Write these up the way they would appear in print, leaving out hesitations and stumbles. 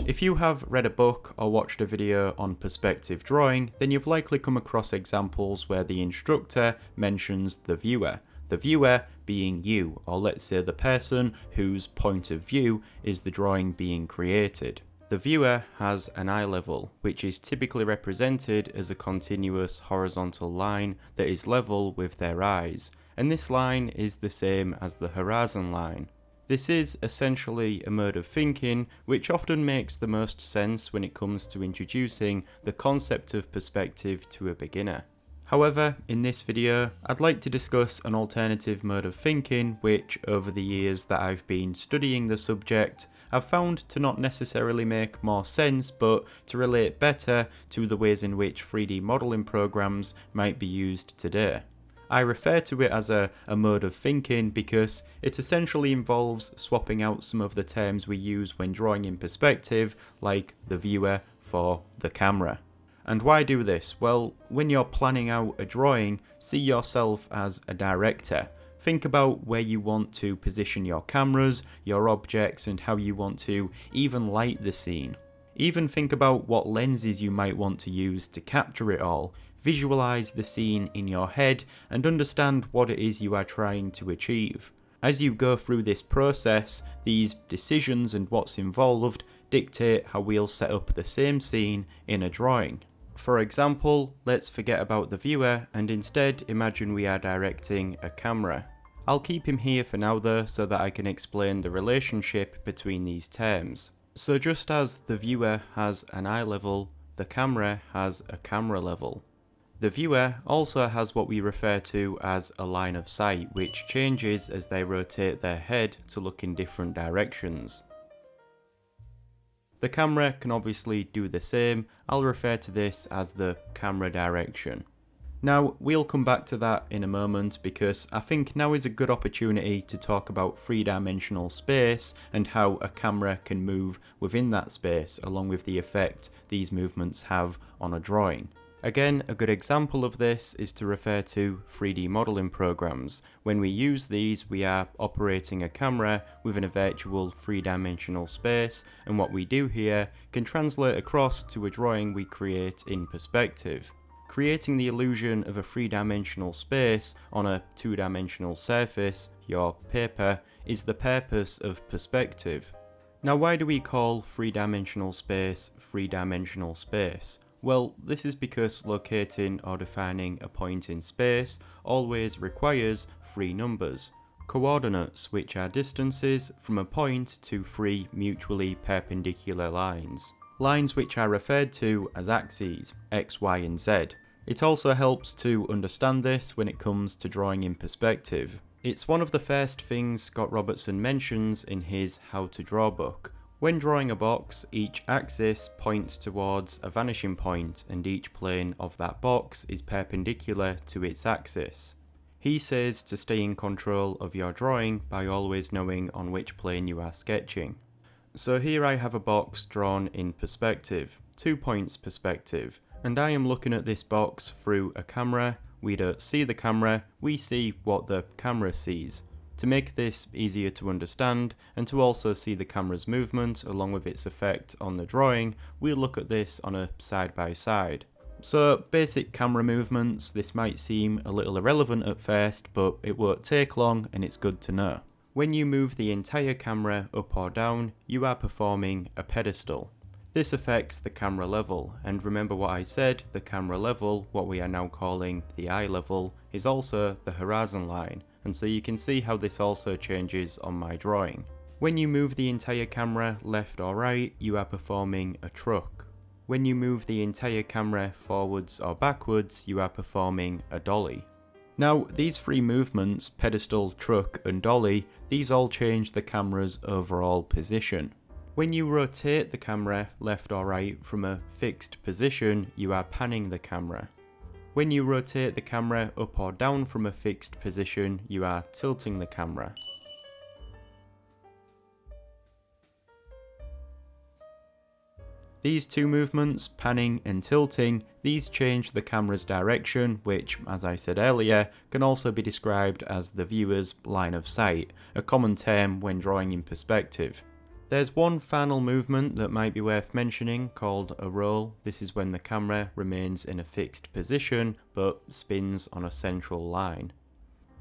If you have read a book or watched a video on perspective drawing, then you've likely come across examples where the instructor mentions the viewer being you, or let's say the person whose point of view is the drawing being created. The viewer has an eye level, which is typically represented as a continuous horizontal line that is level with their eyes, and this line is the same as the horizon line. This is essentially a mode of thinking which often makes the most sense when it comes to introducing the concept of perspective to a beginner. However, in this video, I'd like to discuss an alternative mode of thinking which, over the years that I've been studying the subject, I've found to not necessarily make more sense, but to relate better to the ways in which 3D modelling programs might be used today. I refer to it as a mode of thinking because it essentially involves swapping out some of the terms we use when drawing in perspective, like the viewer for the camera. And why do this? Well, when you're planning out a drawing, see yourself as a director. Think about where you want to position your cameras, your objects, and how you want to even light the scene. Even think about what lenses you might want to use to capture it all. Visualize the scene in your head and understand what it is you are trying to achieve. As you go through this process, these decisions and what's involved dictate how we'll set up the same scene in a drawing. For example, let's forget about the viewer and instead imagine we are directing a camera. I'll keep him here for now though, so that I can explain the relationship between these terms. So just as the viewer has an eye level, the camera has a camera level. The viewer also has what we refer to as a line of sight, which changes as they rotate their head to look in different directions. The camera can obviously do the same. I'll refer to this as the camera direction. Now, we'll come back to that in a moment because I think now is a good opportunity to talk about three-dimensional space and how a camera can move within that space, along with the effect these movements have on a drawing. Again, a good example of this is to refer to 3D modelling programs. When we use these, we are operating a camera within a virtual three-dimensional space, and what we do here can translate across to a drawing we create in perspective. Creating the illusion of a three-dimensional space on a two-dimensional surface, your paper, is the purpose of perspective. Now, why do we call three-dimensional space three-dimensional space? Well, this is because locating or defining a point in space always requires three numbers. Coordinates, which are distances from a point to three mutually perpendicular lines. Lines which are referred to as axes, x, y, and z. It also helps to understand this when it comes to drawing in perspective. It's one of the first things Scott Robertson mentions in his How to Draw book. When drawing a box, each axis points towards a vanishing point and each plane of that box is perpendicular to its axis. He says to stay in control of your drawing by always knowing on which plane you are sketching. So here I have a box drawn in perspective, 2 points perspective, and I am looking at this box through a camera. We don't see the camera, we see what the camera sees. To make this easier to understand, and to also see the camera's movement along with its effect on the drawing, we'll look at this on a side-by-side. So, basic camera movements, this might seem a little irrelevant at first, but it won't take long and it's good to know. When you move the entire camera up or down, you are performing a pedestal. This affects the camera level, and remember what I said, the camera level, what we are now calling the eye level, is also the horizon line, and so you can see how this also changes on my drawing. When you move the entire camera left or right, you are performing a truck. When you move the entire camera forwards or backwards, you are performing a dolly. Now, these three movements, pedestal, truck, and dolly, these all change the camera's overall position. When you rotate the camera left or right from a fixed position, you are panning the camera. When you rotate the camera up or down from a fixed position, you are tilting the camera. These two movements, panning and tilting, these change the camera's direction, which, as I said earlier, can also be described as the viewer's line of sight, a common term when drawing in perspective. There's one final movement that might be worth mentioning called a roll. This is when the camera remains in a fixed position but spins on a central line.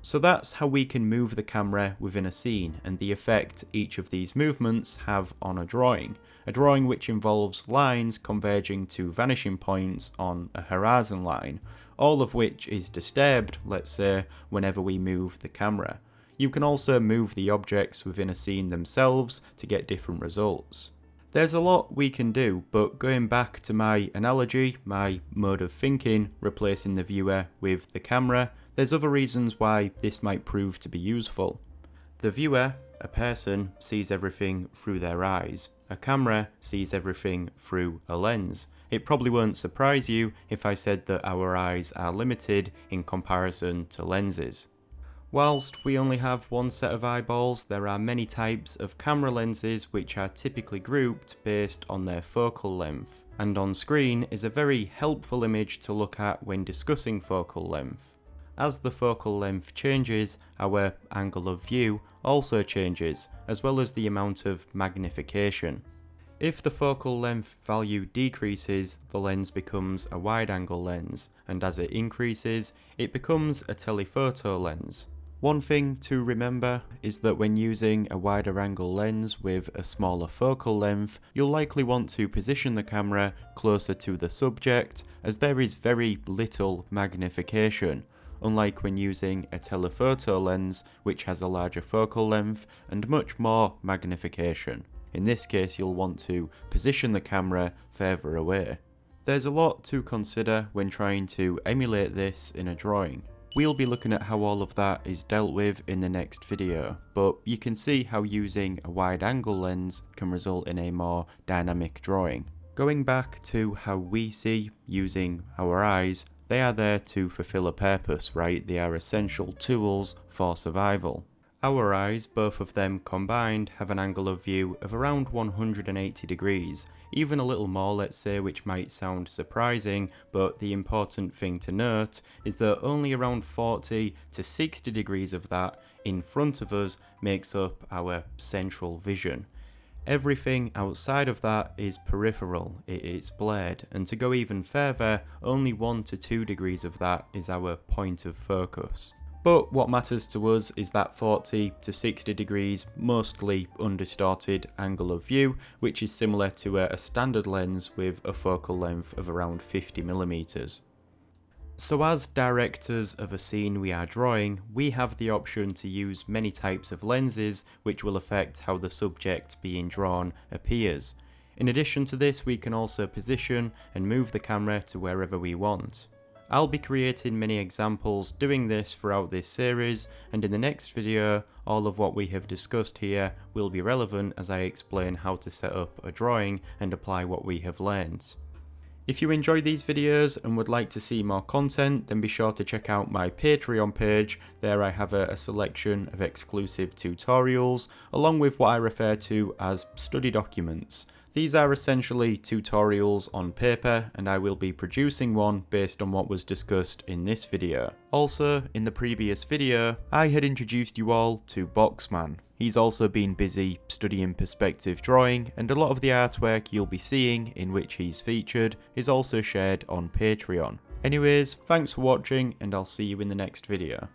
So that's how we can move the camera within a scene and the effect each of these movements have on a drawing which involves lines converging to vanishing points on a horizon line, all of which is disturbed, let's say, whenever we move the camera. You can also move the objects within a scene themselves to get different results. There's a lot we can do, but going back to my analogy, my mode of thinking, replacing the viewer with the camera, there's other reasons why this might prove to be useful. The viewer, a person, sees everything through their eyes. A camera sees everything through a lens. It probably won't surprise you if I said that our eyes are limited in comparison to lenses. Whilst we only have one set of eyeballs, there are many types of camera lenses which are typically grouped based on their focal length, and on screen is a very helpful image to look at when discussing focal length. As the focal length changes, our angle of view also changes, as well as the amount of magnification. If the focal length value decreases, the lens becomes a wide-angle lens, and as it increases, it becomes a telephoto lens. One thing to remember is that when using a wider angle lens with a smaller focal length, you'll likely want to position the camera closer to the subject, as there is very little magnification, unlike when using a telephoto lens which has a larger focal length and much more magnification. In this case, you'll want to position the camera further away. There's a lot to consider when trying to emulate this in a drawing. We'll be looking at how all of that is dealt with in the next video, but you can see how using a wide angle lens can result in a more dynamic drawing. Going back to how we see using our eyes, they are there to fulfill a purpose, right? They are essential tools for survival. Our eyes, both of them combined, have an angle of view of around 180 degrees, even a little more, let's say, which might sound surprising, but the important thing to note is that only around 40 to 60 degrees of that in front of us makes up our central vision. Everything outside of that is peripheral, it's blurred, and to go even further, only 1 to 2 degrees of that is our point of focus. But what matters to us is that 40 to 60 degrees, mostly undistorted angle of view, which is similar to a standard lens with a focal length of around 50mm. So as directors of a scene we are drawing, we have the option to use many types of lenses which will affect how the subject being drawn appears. In addition to this, we can also position and move the camera to wherever we want. I'll be creating many examples doing this throughout this series, and in the next video, all of what we have discussed here will be relevant as I explain how to set up a drawing and apply what we have learned. If you enjoy these videos and would like to see more content, then be sure to check out my Patreon page. There I have a selection of exclusive tutorials, along with what I refer to as study documents. These are essentially tutorials on paper, and I will be producing one based on what was discussed in this video. Also, in the previous video, I had introduced you all to Boxman. He's also been busy studying perspective drawing, and a lot of the artwork you'll be seeing in which he's featured is also shared on Patreon. Anyways, thanks for watching, and I'll see you in the next video.